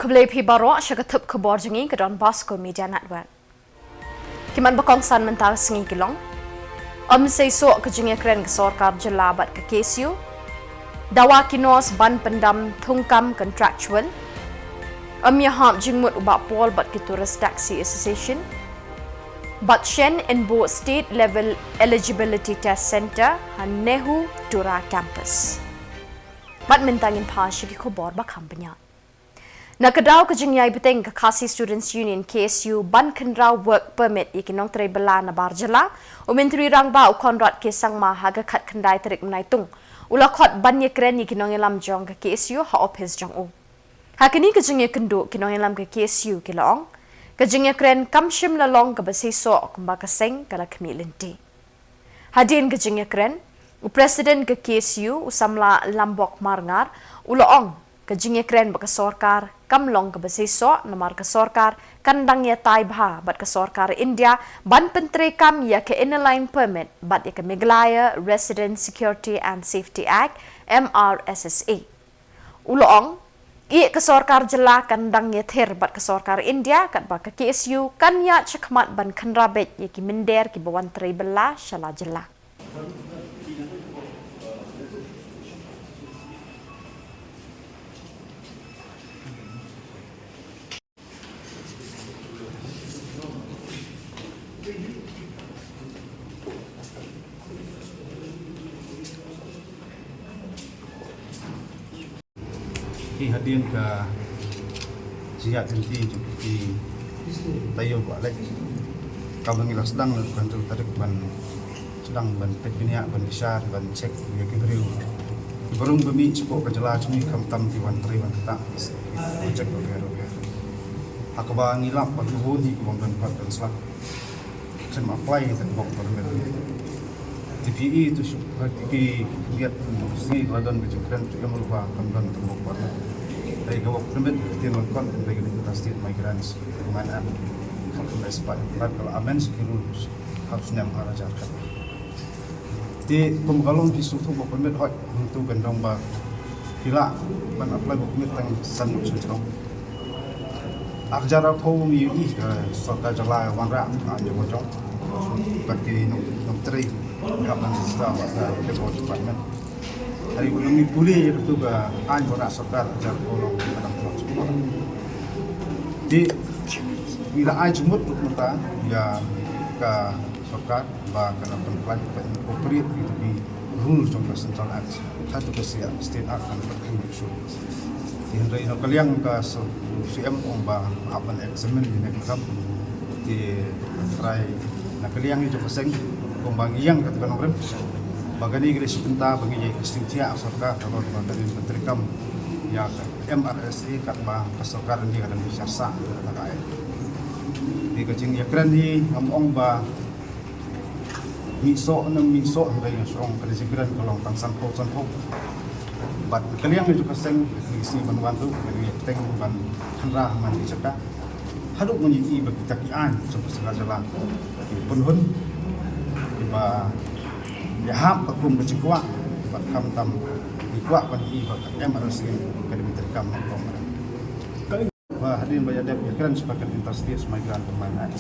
Kublai pi baro syakatup kubor jengi ke Don Bosco Media Network. Kiman bakongsan mental sengi kilong. Say so ke jengi keren ke sorkar jelabat ke KSU. Dawa kinos ban pendam thungkam contractual. Yaham jingmut ubak pol bat ke Tourist Taxi Association. Bat Shen in Bo State Level Eligibility Test Center han Nehu Tura Campus. Bat mentangin pa syaki kubor bakam banyak. Nakadaw ka jingyay biteng ka Khasi Students Union KSU ban kendraw work permit ikinong tray bala na barjala umentri rang ba u Conrad ke sangma haga khat khandai tarik menaitung ula khot ban ye kren ikinong elam jong ka KSU ha office jong u hakini ka jingye kendo kinong elam ka KSU kilong ka jingye kren kamshim la long ka basiso kumba ka seng kala kemilenti hadin ka jingye kren u president ka KSU usamla lambok marngar uloong ka jingye kren ba ka sorkar kamlong ka basiso namar ka sorkar kandang ya tai bha bat ka sorkar India ban pentre kam ya ka inline permit bat ya ka Meghalaya Resident Security and Safety Act MRSSA uloong i ka sorkar jela kandang ya ther bat ka sorkar India kat ba ka KSU kan ya chakmat ban khanrabet ya ki minder ki bawan tre bela shala jela hadirin ke jihad inti di tayo ko alek kau mengilah sedang lakukan tu tarik ban sedang ban teknia ban besar ban cek ya kibriu barung bumi sepok kejela cumi kam tam di wan tri wan tak cek okero aku ba ngilap pat hudi ko ban pat dan selak sen apply tak bok permen TPE itu seperti lihat sini badan kejengkeran juga melupa kamdan tembok warna dari gawak permit tiang kon dari kita state migrants kemana kalau mespat kalau amen sekiru harusnya mengajarkan di pemgalong di suatu bok permit hot untuk gendong ba bila ban apply bok permit tang san suci ajar aku mi ke sota jala wanra aja bocong bagi nom tri kapan staff depot department hari ini pulih itu ke anggota sorkar jar kolong dalam transport di bila ajmut kita ya ke sorkar ba kana penplan incorporate itu di rule contoh central act satu ke state act dan berkumpul yang dari kalian ke CM ba apan examen di nekam di try na kalian itu peseng kumbang yang kata orang bagani gede sebentar bagi jadi kestintia sorkar kalau dari menteri kam ya MRSA kat ba sorkar dia kadang bisa sah kata kaya di kecing ya keren di ngomong ba miso dari yang serong kada segera kalau tangsan ko bat kalian itu keseng isi bantu bagi teng ban hanrah man di caka haduk menyi bagi takian coba segala penhun ba ya hap pakum bercikuak bat kam tam dikuak pan i bat MRC akademi terkam ngom ba hadirin bayadep ya keren sebagai interstate migrant permanent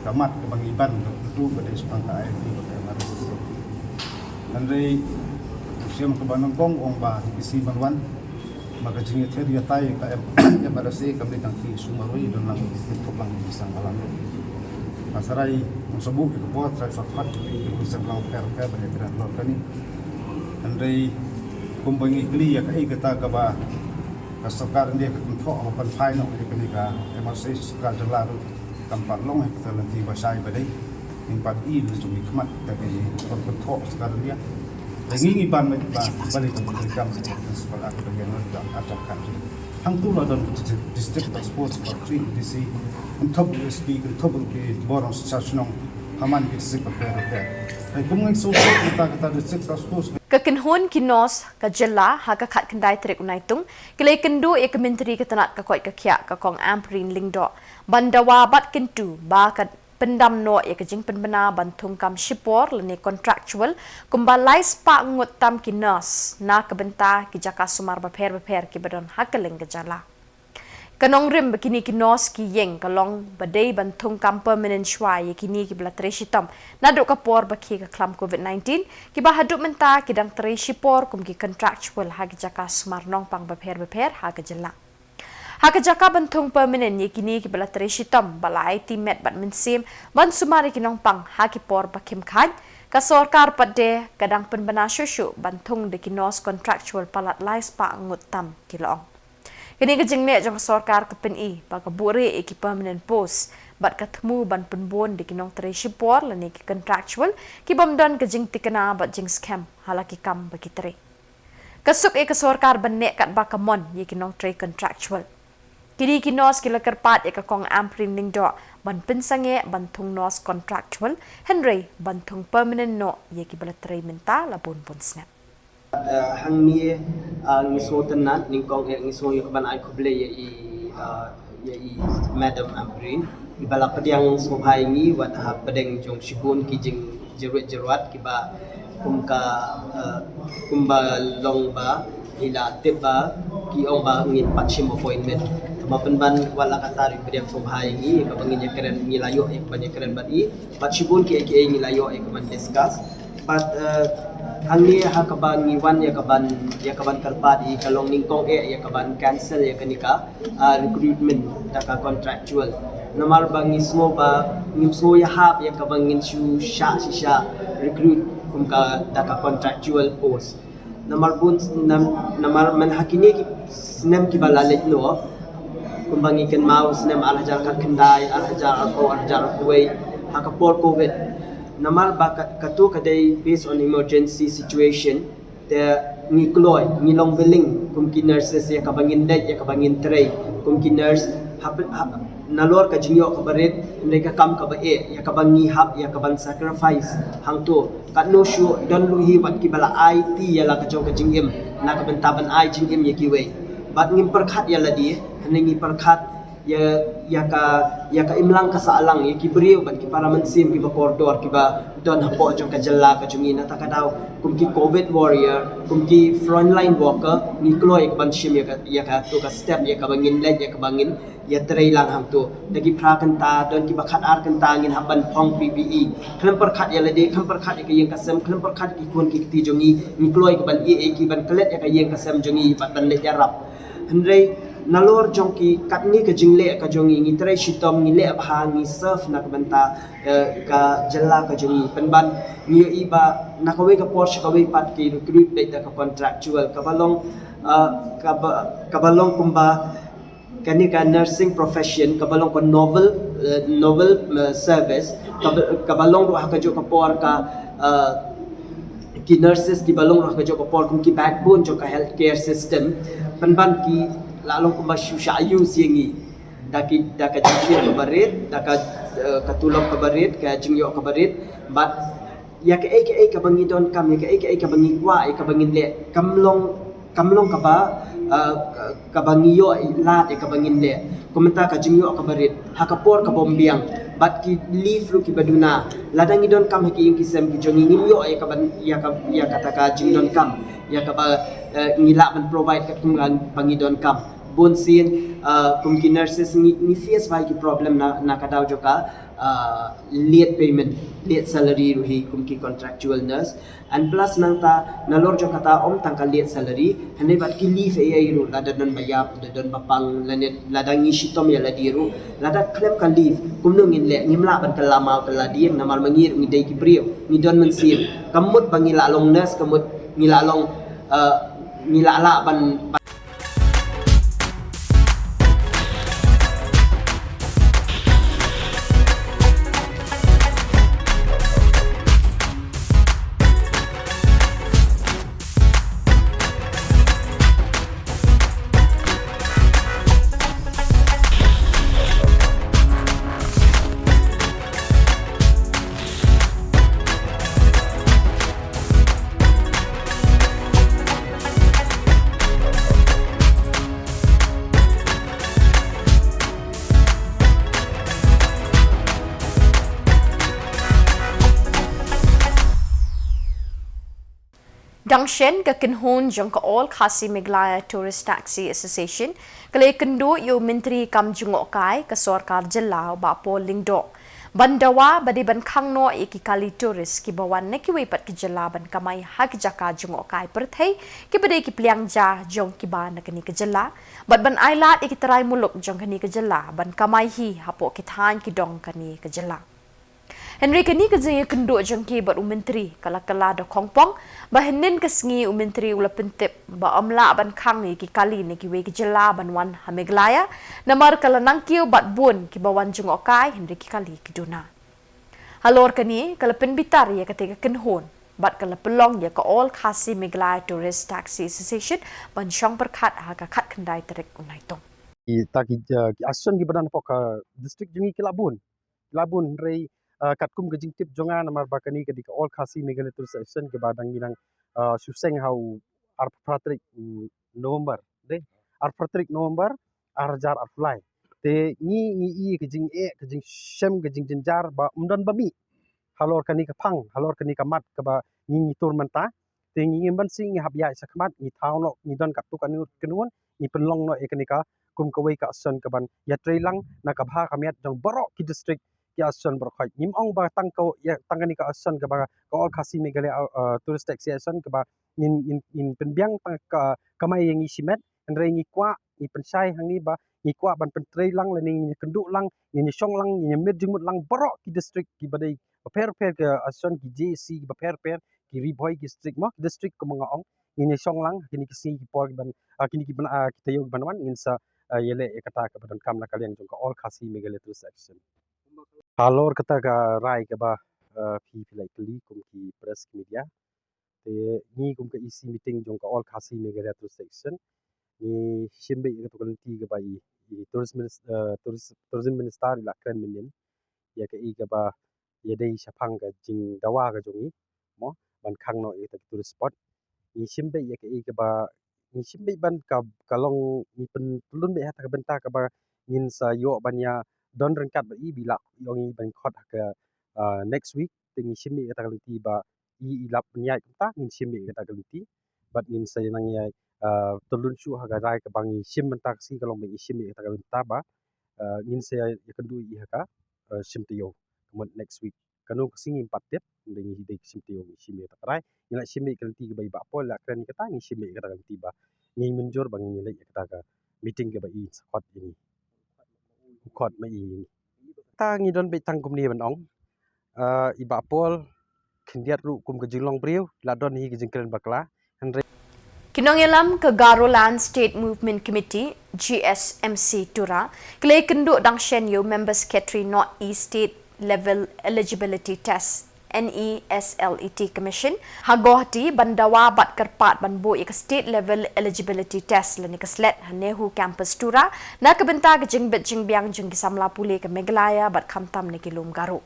kamat kebangiban itu pada sepangka air di MRC andai usia kebanongkong ong ba isi banwan maka jingit dia tai ka MRC kami tangki sumarui dan lang itu lang bisang alam masarai musuh ke buat saya sahabat bisa bilang perka berhentian lor kani andai kumbangi kli ya kai kata kaba kasokar dia ketentok open final di kenika MRC suka jelar tempat long kita nanti basai badai tempat i cumi kemat tapi ketentok sekarang dia lagi ngiban balik ke mereka sekolah akademi dan ajarkan hang tu lah dan district sports factory di si top USB top di borong stasiun haman di district perke hai kumeng so kita district sports kekenhun kinos ka jela ha ka khat kendai trik unaitung kile kendu e kementeri ketanat ka koi ka khya ka kong amprin lingdo bandawa bat kentu ba ka pendam no ya kejing penbena bantung kam shipor lene contractual kumbalai spa ngut tam kinas na kebenta ki jaka sumar baper ki badon hakeling gejala Kanong rim begini kinos ki yeng kalong badai bantung kam permanent shwai kini ki bela treshitam naduk kapor baki ka klam COVID-19 ki ba haduk menta kidang treshipor kum ki contractual hagi jaka smarnong pang beper haga jela. Haga jaka bantung permanent ye kini ki bela treshitam balai timet bat mensim ban sumari kinong pang hagi por bakim khan ka sorkar padde kadang penbana shushu bantung de kinos contractual palat lais pa ngut tam kilong. Kini kejengnek jong sorkar kepen baka buri ki permanent post bat katemu ban penbon di kinong treshipor lani ki contractual ki bomdan kejeng tikena bat jeng scam halaki kam bagi tre. Kasuk ke sorkar benek kat bakamon ye kinong tre contractual. Kini kinos kila kerpat ka kong amprin ning do ban pensange bantung nos contractual Henry bantung permanent no ye ki bala tre menta labon pun snap. Hang ni ngiswo tenat ningkong ngiswo yo ban ai kuble ya i madam amprin ibala pediang sobai ni wat ha pedeng jong shibun ki jing jeruat ki ba kumba long ba ila teba ki ong ba ngin patchim appointment mapen ban wala katari pediang sobai ni ka bangin ya keren nilayo ek banyak keren bat i patchibun ki nilayo ek man discuss but Angni hakaban ngiwan ya kaban kalpat I kalong ningkong ya kaban cancel ya kanika recruitment daka contractual namar bang ngismo ba ngimso ya hap ya kabang nginsu sha recruit kumka daka contractual post namar bun namar man hakini ki snem ki balalet no kumbang ikan mau snem alhajar kat kendai alhajar kuwait hakapor covid namal bakat katu kadai based on emergency situation the ni long billing kumki nurses ya kabangin dek ya kabangin tray kumki nurse nalor ka jinyo kabaret mereka kam kabae ya kabangi hap ya kaban sacrifice hangto kat no show don luhi wat ki bala IT ya la ka jong ka jingim na ka bentaban ai jingim ya kiwe bat ngim perkhat ya la di ngi perkhat ya ka imlang ka saalang ya kibriu ban ki para mensim ki ba koridor ki ba don hapo jong ka jella ka jungi na takadaw kum ki covid warrior kum ki frontline worker ni kloy ban shim ya ka to ka step ya ka bangin led ya ka bangin ya tray lang ham to dagi pra kan ta don ki ba khat ar kan ta ngin haban phong PPE khlem par khat ya lade kham par khat ya ka yeng ka sem khlem par khat ki kun ki ti jongi ni kloy ka ban ki ban klet ya ka yeng ka sem jongi ban le ya rap hendrei nalor jongki katni ke jingle ka jongi ngi trai shitom ngi le bha ngi surf na ka banta ka jella ka jongi penban ngi iba na ka we ka porsche ka we pat ki recruit be ta ka contractual ka balong kumba kani ka nursing profession ka balong ko novel service ka balong ro ha ka jo ka por ka ki nurses ki balong ro ka jo ka por kum ki backbone jo ka healthcare system penban ki lalong kumasyu syayu siengi daka jingyo kabarit daka katulong kabarit ka jingyo kabarit but ya ka ka bangi don kam ya ka bangi kwa ka bangi le kamlong ka ba ka bangi yo lat ka bangi le komenta ka jingyo kabarit hakapor ka bombiang but ki leave lu ki baduna ladang idon kam ki yung kisem ki jongi ngimyo ya kata ka jingdon kam ya ka ba ngila man provide ka kungan pangidon kam bonsin kumki nurses ni face vai ki problem na kadaw joka late payment late salary ruhi kumki contractual nurse and plus nang ta nalor joka ta om tangka late salary hande bat ki leave ai ru lada don bayap don papang lanet lada ngi shitom ya ladiru lada claim ka leave kumnung in le ngimla ban kalama kaladi namal mangir ngi dai ki brio ni don mensir kamut bangila long nurse kamut ngilalong ngilala ban Dangshen ke Kinhun jong ke All Khasi Meghalaya Tourist Taxi Association kale kendo yo Menteri Kam Jungok Kai ke Sarkar Jilla ba Paul Lingdo. Bandawa badi ban khangno iki kali tourist ki bawan ne ki wepat ki jilla ban kamai hak jaka Jungok Kai perthai ki bade ki pliang ja jong ki ba na kini ke jilla bat ban ailat iki terai muluk jong kini ke jilla ban kamai hi hapo ki than ki dong kini ke jilla. Henry kini kerja kendo jengki ber Menteri kala-kala do kongpong bahenin kesengi Menteri ula pentip ba amla ban khang ni ki kali ni ki we ki jela ban wan Meghalaya namar kala nangkiu bat bun ki bawan Jungok Kai Henry ki kali ki duna. Halor kini kala penbitar ya ketika kenhon bat kala pelong ya ke All Khasi Meghalaya Tourist Taxi Association ban syong perkat ha ka khat kendai terik unai tong. Kita asun ki badan poka district jengi Kilabun rei katkum ke jingtip jonga namar bakani ke dika All Khasi Meghalaya Tourist Association ke badang ginang suseng hau arpatrik November de arpatrik November arjar arfly te ni ke jing shem ke jing jenjar ba umdan bami halor kani ke pang halor kani ke mat ke ba ni tur menta te ni ban sing hab ya sakmat ni taun ni dan kaptu kanu kenuan ni penlong no ekanika kum kawai ka asun ke ban ya trailang na ka bha kamiat jong borok ki district ki asun berkhai nim ong ba tang ko ya tangani ka asun ke ba ka All Khasi Meghalaya Tourist Taxi Association ke ba in penbiang ka kamai yang isimet andre ni kwa ni pensai hang ni ba ni kwa ban pentrei lang le ni kenduk lang ni syong lang ni mit jumut lang borok ki district ki badai per ke asun ki JC ba per ki riboy district mo district ko mga ong ni syong lang kini kisi ki por ban kini ki ban kita yo ban wan insa yele kata ke badan kam na kalian jong ka All Khasi Meghalaya Tourist Association halor kata ka rai ke ba pi pilai keli kum ki press media te ni kum ka isi meeting jong ka All Khasi Meghalaya Tourist Association ni shimbe ke to kanti ke ba i tourism minister la kren minin ya ke i ke ba ya dei shapang ka jing dawa ka jongi mo ban khang no e ta tourist spot ni shimbe ya ke i ke ba ni shimbe ban ka kalong ni pen tulun be ha ta benta ka ba ngin sa yo ban ya don rengkat ba i bila yongi ban khot ka next week ting shimbe ka ta kanti ba i ilap nyai ta ngin shimbe ka ta kanti bat ngin sa nang ya tulun shu haga rai ka bangi shim mentak si kalong bangi shim ka ta kanti ba ngin sa ya kendu i haka shim tiyo kemudian next week kanu kesing empat tip dengan hidai shim tiyo shim ka rai ngila shim ka kanti ka bai ba pol la kren ka ta ngin shim ka ta kanti ba ngi menjur bangi nyele ka ta ka meeting ka ba i spot ini khot ma i ta ngi don be tang kum ni ban ong iba pol kendiat ru kum ke jinglong priu la don hi ke jingkren bakla Kinongelam ke Garoland State Movement Committee GSMC Tura kle kendo dangshen yo members secretary North East State Level Eligibility Test NESLET Commission hagohti bandawa bat kerpat banbo ik State Level Eligibility Test lani keslet hanehu campus Tura na kebenta ke jingbet jingbiang jing kisamla pule ke Meghalaya bat khamtam ne kilum garu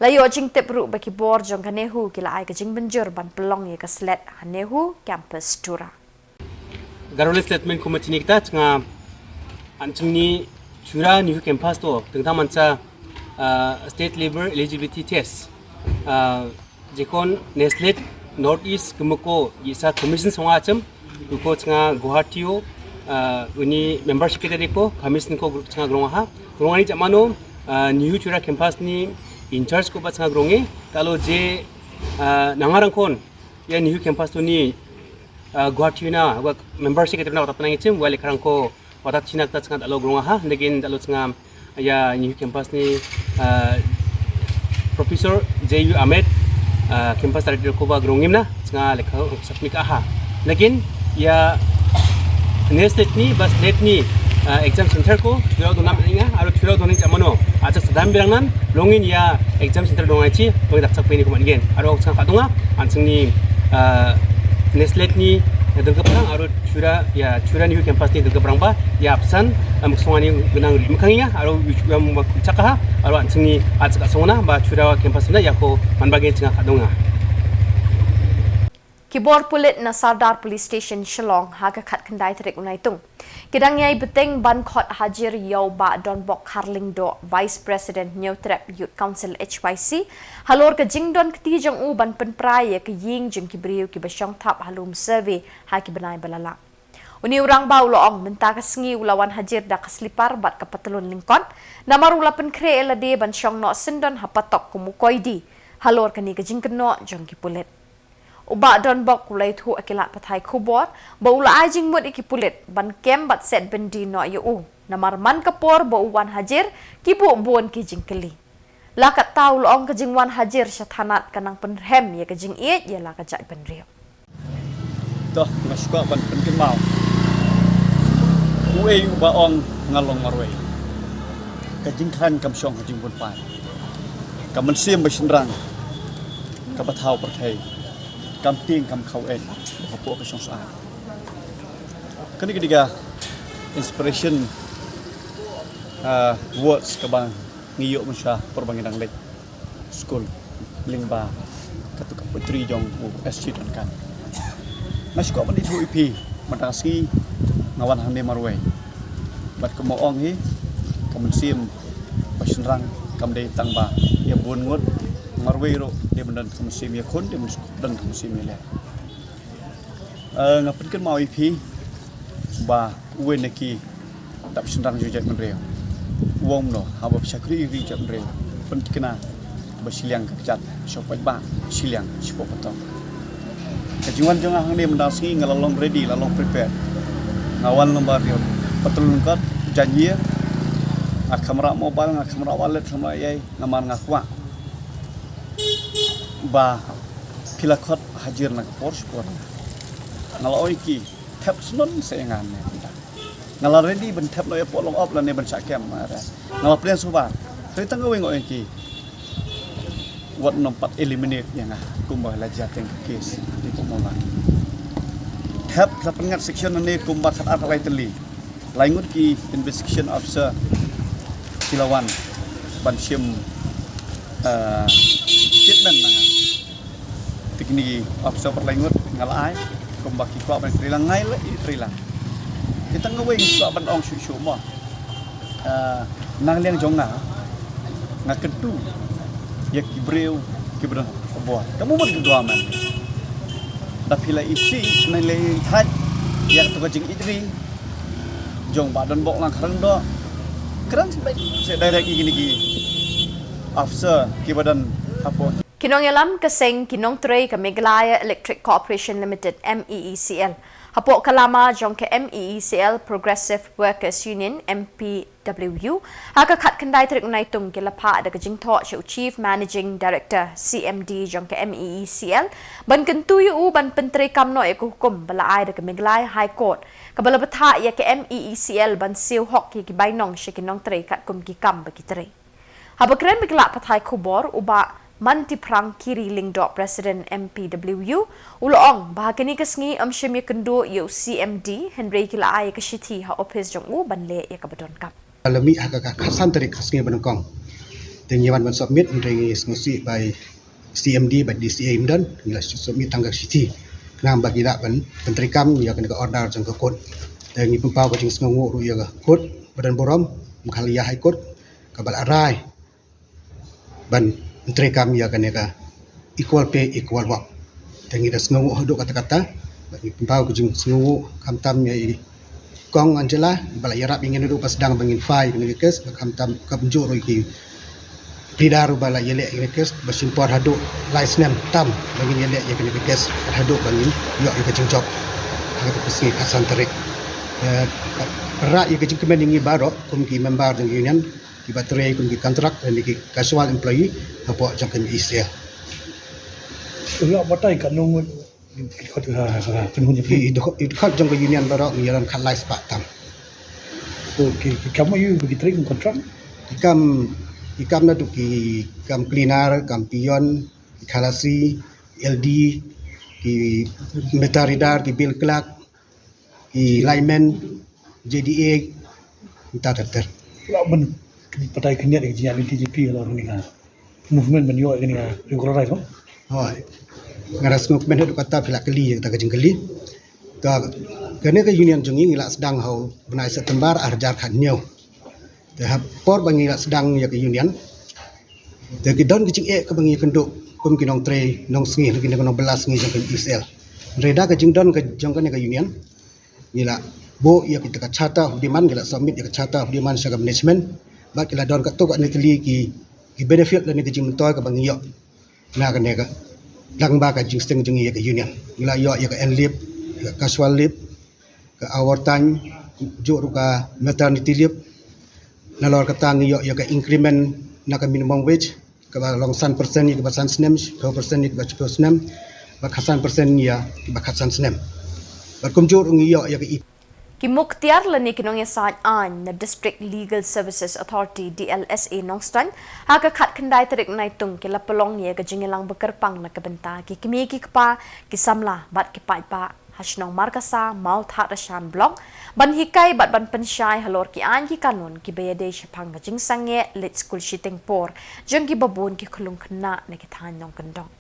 layo jing tepru baki bor jong hanehu kila ai ke jing benjur ban pelong ye keslet hanehu campus Tura Garoland Statement Committee ni kita tengah ancung ni curah new campus tu tentang macam state level eligibility test jikon Neslet North East kemuko isa commission semua macam uko tengah Guwahati uni membership kita depo commission ko tengah gerong ni jamano new curah campus ni in charge ko tengah gerongi kalau je nangarang kon ya new campus tu ni Guwahati na membership kita nak tatang ngicim wali karang ko watak Cina kita tengah dalau gerong negin dalau tengah ya new campus ni Profesor J.U. Ahmed campus director ko ba gerongim na tengah lekha sakmik aha negin ya nestet ni bas net ni exam center ko curau donam inga aru curau donin jamano aja sedam bilangan longin ya exam center dongai chi bagi dak sakpe ni ko mangen aru tengah katunga anseng ni Neslet ni dengke perang aru cura new campus ni dengke perang ba ya absan muksonga ni genang mekhangiya aru yang cakah aru anseng ni acak songna ba cura campus na ya ko manbagi tengah kadonga Kibor pulit na Sardar Police Station Shillong haga khat kendai terik unai tung. Kidang yai beteng ban khot hajir yau ba don bok Harling do Vice President Nyotrep Youth Council HYC halor ke jingdon keti jong u ban penpraya ke ying jeng kibriu ki basyong tap halum survey ha ki benai balala. Uni urang ba uloong menta ka sengi ulawan hajir da kaslipar bat ka patelun lingkon namar ula penkre elade ban syong no sindon hapatok kumukoidi halor ke ni ke jingkeno jong ki pulit. Uba don bok ulai thu akilat pathai kubor ba ula ajing mut iki pulit ban kem bat set bendi no yu namar man kapor ba uwan hajir kibu bon ki jingkeli lakat tau loong ke jingwan hajir syathanat kanang penrem ya ke jing iet ya la ka jai penrio toh ngasuk ban penkin mau uei ba ong ngalong marwei ka jingkhan kam syong jing bon pai ka man sim ba sinrang ka bathau perthai kam ting kam khau en hapo ka syong sa kani ketiga inspiration words ka bang ngiyok masya perbangin lek school lingba katu ka putri jong SG dan kan mas ko man itu IP matasi ngawan hande marwai bat ko mo ong hi kam sim pasinrang kam dei tangba ya bun ngut marwai ro dia bendan kam sim ya khon dia dan kam sim le ngapin kan mau IP ba wen neki tak pasinrang jujat menreo wong no haba syakri ri jat menreo pentikna basiliang kejat sopai ba siliang sipo potong kejuan jong hang dia mendasi ngalalong ready lalong prepare ngawan lembar dia patulun kat janji kamera mobile kamera wallet sama yai ngaman ngakwa ba pilakot hajir nak Porsche ngalau iki tap sunon sayangan ngalar ready ben tap loya polong op la ne ben sakem ara ngalar plan suba tang ngaweng iki wat nompat eliminate yang kumbah la jateng case di pomola tap sa pengat section ne kumbah khat atalai teli laingut ki investigation officer kilawan ban sim statement nanga teknik officer perlaingut ngalai kumbah ki kwa ban trilang ngai le trilang kita ngaweng sa ban ong syu mo nang liang jonga ngaketu ya kibreu kibran buat kamu buat keduaman tapi lah isi nilai haj yang tu kajing idri jong badan bok lang kerang do kerang saya direct gini officer kibadan apa Kinong yalam kaseng kinong trey ka Meghalaya Electric Corporation Limited MEECL. Hapo kalama jong ke MEECL Progressive Workers Union MPWU haka khat kendai trik unai tung ke lapa da kajing tho Chief Managing Director CMD jong ke MEECL ban kentuyu ban penteri kamno e hukum bala ai da ke Meghalaya High Court ka bala batha ya ke MEECL ban siu hok ki bainong shekinong trey kat kum ki kam ba ki trey. Haba kren bigla pathai kubor uba Manti Prang Kiri Lingdok Presiden MPWU uloong bahagani kasngi amsyam ya kendo yu CMD Henry kila ay kasyiti ha office jong u banle ya kabadon kap Alami haka kasan tarik kasngi banangkong tenyawan ban submit dari smusi by CMD by DCA imdan ngila submit tangga city ngam bagi dak ban pentrikam ya kena order jong ke court dan ni pempau kajing sengu ru ya court badan borom mukhalia high court kabal arai ban menteri kami akan nega equal pay equal work. Tengi dah sengawu hodok kata-kata bagi pempau kujung sengawu kamtam ya kong Angela bala yarap ingin duduk pas sedang bangin fai kena kes kamtam kabunjur iki pidar bala yele kena kes basimpor haduk license tam bangin yele ya kena kes haduk bangin yo ya kajing job kata pesni asan tarik rak ya kajing kemen ingi barok kumki member jeng union di baterai kun di kontrak dan di casual employee apa jangkan Asia. Enggak batai kan nunggu ikut penuh Itu jangkan union baru menjalan kat live Pak Tam. Okey, kamu you bagi training kontrak? Ikam na tu kam cleaner, kam pion, kalasi, LD, ki metaridar, ki bill clerk, ki lineman, JDA, entah ter. Enggak ben patai keniat ke jian TGP kalau ni kan. Movement ben yo ke ni regularize oh. Hoi. ngaras ngok men kata pila kali ta kajing kali ta kene ke union jungi ngila sedang hau benai September arjar khan nyau ta por bangi sedang ya ke union ta ki don kicing ke bangi kenduk kum kinong tre nong sngi lagi nong belas ngi jong ke Israel reda kajing don ke jong ke union ngila bo ya kita ka chata di man ngila submit ya ka chata di man saga management ba kila don ka to ka netli ki benefit la ni kajing mentoy ka bangi yo na ka nega lang ba ka jing steng jing ya ka union ngila yo ya ka end leave ka casual leave ka overtime jo ka maternity leave na lor ka tang yo ya ka increment na ka minimum wage ka ba long san persen ni ka ba san snem 2% ni ka ba chupo snem ba khasan persen ya ka ba khasan snem ba kum jo ngi yo ya ka Ki muktiar lani kinong yasaan an na District Legal Services Authority DLSA Nongstan haka khat kendai terik naitung kila pelong ye ka jingilang bekerpang na kebenta ki kimi ki kpa ki samla bat ki pai pa hasnong markasa maut hat rashan blong ban hikai bat ban pensyai halor ki an ki kanun ki bayade shapang ka jing sangye lit school shiting por jeng ki babun ki khulung khna na ki than nong kendong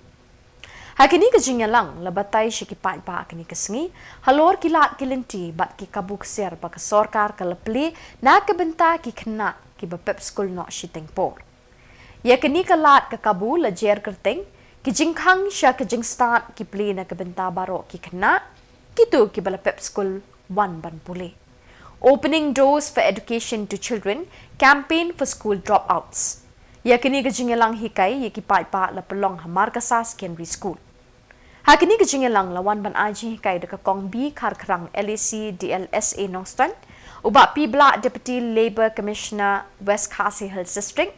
Hakini ka jingalang labatay siya kipain pa akini kasngi, halor kilat kilinti bat ki kabuk ser pa ka sorkar kalapli na kabenta ki kena ki bapep school no shiting por. Ya kini kalat ka kabu la jer kerting, ki jingkang siya ka jing start ki pli na kabenta baro ki kena, kitu ki balapep school 1 ban puli. Opening doors for education to children, campaign for school dropouts. Ya kini ka jingalang hikay ya kipain pa la pelong hamar ka sa secondary school. Hakini kejingelang lawan ban aji kai deka kong B karkrang LAC DLSA Nongstan, uba P Black Deputy Labour Commissioner West Khasi Hills District,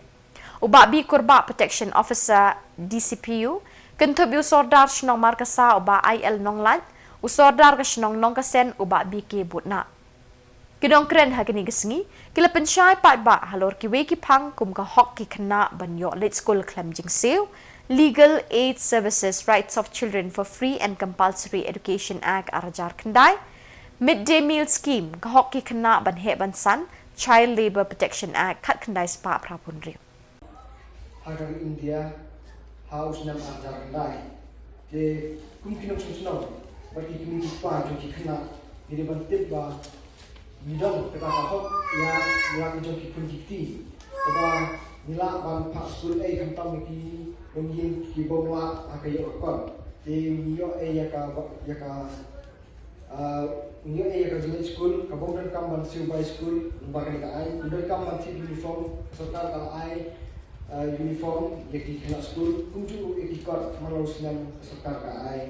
uba B Kurba Protection Officer DCPU, kentubu sordar shnong markasa uba IL Nonglan, usordar ka shnong nongkasen uba B K Butna. Kinong kren hakini kesengi, kila pensyai pat ba halor kiwe ki pang kum ka hok ki kena ban yo late school klem jing sew, Legal Aid Services Rights of Children for Free and Compulsory Education Act arajar kendai, Midday Meal Scheme kahok ki kena ban he ban san, Child Labour Protection Act kat kendai spa prapun riu. Agar India House nam arajar kendai, je kum kinong sungsno, bagi kini dipa jong ki kena, jadi ban tip ba bidang kata kahok ya yang jong ki kunjiti, ba nila ban pak school kan tam ki mungkin ki bongla akayo kon di yo ya ka junior school ka bongdan kam ban siu by school bakan ka ai bongdan kam ban ti uniform sarkar ka ai uniform yaki kena school kunju yaki kon malau sinam sarkar ka ai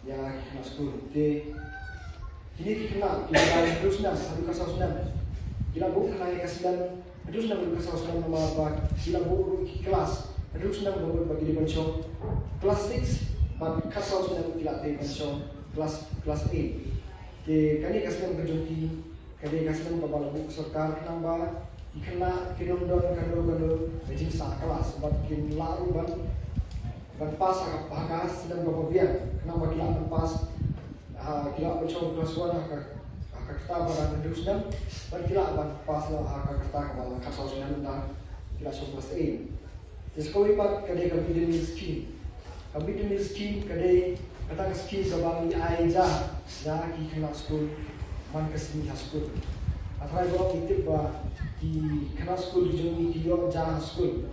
ya kena school de ini kena kita terus nam satu kasau senam kita bu kena kasidan terus nam kasau senam nama ba kita bu kelas terus nam gobot bagi di pensong kelas 6 but kasau senam tidak di pensong kelas 8 ke kani kasam kejoti kani kasam babalabu sarkar namba ikena kinondon kando bejing sa kelas but kin laru ban pas agak bagas sedang bababian kenapa kila pas kila pensong kelas 1 kita barang terus nam ban kila ban pas lah kita kebala kasau senam dan kila kelas 8 Sekolah ipat kadai kami demi scheme kadai kata scheme sebab ni aja dah ki kena school man kesini school. Atrai bawa kita bah ki kena school joni ki yo jah school.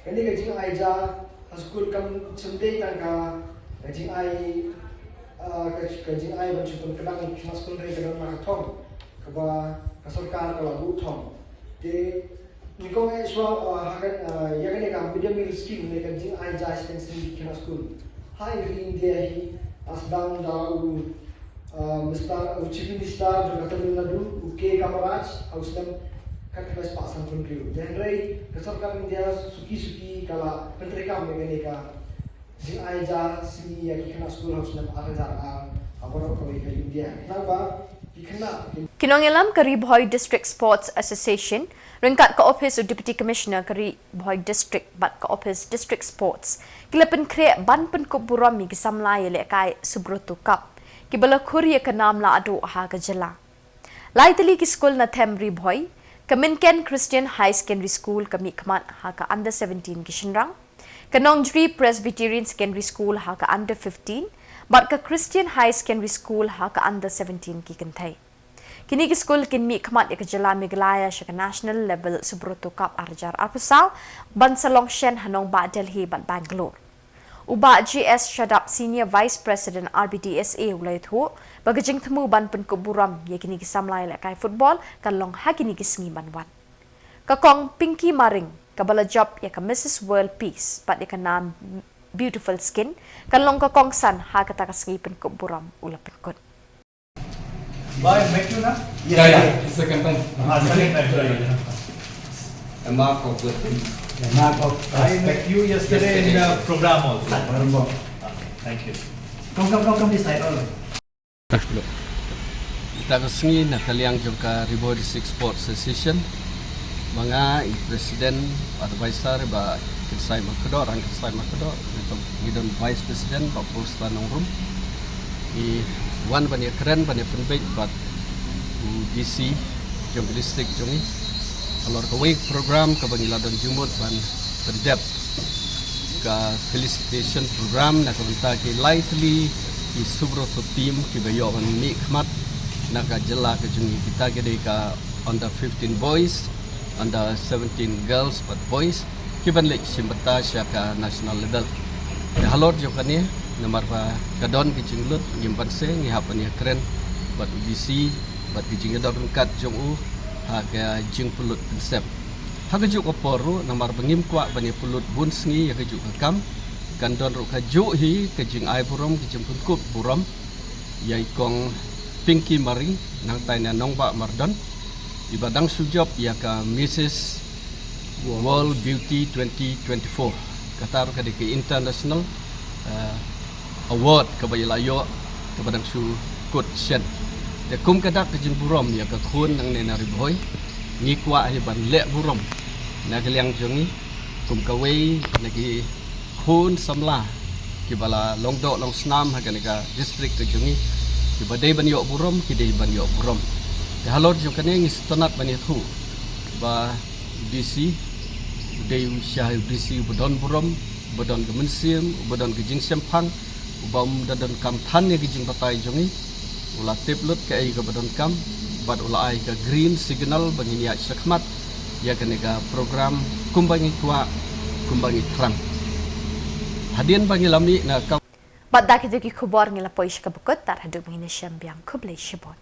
Kani kajing aja school kam sendai tangka kajing ai bancu pun kadang kena school dari kadang nak thong keba kasorkar kalau buthong. De Nikong eswa ya kaneka media meal scheme ne kan jing ai ja extension kena school. Hai rin dia hi asdang dau Mr. Chief Minister jo Tamil Nadu uke kamaraj ausdam kan kelas pasan pun kriu. Dan rai kesarkar India suki kala menteri kam ne ka jing ai ja sini ya kena school ausdam arajar aboro ko ke India. Naba Kinongelam kari Boy District Sports Association ringkat ke office Deputy Commissioner kari Boy District bat ke office District Sports kilapen kre ban pen ko burami kisamlai le kai Subroto Cup kibala khuri ka nam la adu ha ka jela lai tali ki school na Themri Boy Kaminken Christian High Secondary School kami khamat ha ka under 17 kishinrang Kanong Dri Presbyterian Secondary School ha ka under 15, bat ka Christian High Secondary School ha ka under 17 ki kentay. Kini ki school kin mi kamat ya kejala miglaya siya ka national level subroto cup arjar arpusal ban sa Longshen hanong ba Delhi ban Bangalore. Uba GS Shadap Senior Vice President RBDSA ulay thu bagajing temu ban penkuburam ya kini ki samlay la kai football kan long ha kini ki sengi banwan. Kakong Pinky Maring kabala job ya ka Mrs. World Peace pat ya ka nam Beautiful Skin kan long kakong san ha kata ka sengi penkuburam ula penkut. Bye, make you na? Yeah. Second time. Second time. A mark of good. I met you yesterday in the program also. Thank you. Come this side. Kita kesengi nakaliang juga Ribo District Sports Association. Mga Presiden Advisor ba Kinsay Makedor, ang Kinsay Makedor, itu Gidon Vice President Pak Polsta Nongrum. Wan banyak keren banyak penbaik buat DC Jom District Jongi. Kalau kawai program kabangila dan jumut ban pendep ka felicitation program na kanta ki lightly ki subro team ki bayo ban nikmat na ka jela ka jungi kita gede ka under 15 boys, under 17 girls but boys ki ban lek simbata sya ka national level. Ya halor jo kani nomor pa kadon ki jinglut nyimpan se ngi hapan ya keren buat UBC buat ki jingda kat jongu haga jing pulut konsep. Haga juk oporu namar bengim kwa bani pulut bun sengi ya juk kam kandon ru ka juk hi ke jing ai burom ke jempun kup burom yai kong Pinky Maring nang taina nong ba mardon ibadang sujop ya ka Mrs. World Beauty 2024 katar ka ke international award ka bayalayo ka badang su kut shen. Ya kum kadak ke jing burom ya ka khun nang nena riboy ni kwa hi ban le burom na kaliang jongi kum kawai lagi khun samla ki bala longdo long snam ha ka district ke jongi ki badai ban yo burom ki dei ban yo burom ya halor jong kane ngi stonat ban thu ba DC dei syah DC bodon burom bodon kemensiam bodon ke jing sempang ubam dadan kam than ni ke jing batai jongi ula tiplut ke ai ke badon kam bad ula ai ke green signal bangini ya sakmat ya kene ka program kumbangi kwa kumbangi terang hadian bangi lami na ka Badak itu ki kubor ngila poish ka bukut tar haduk mengina syambiang kublai shibon.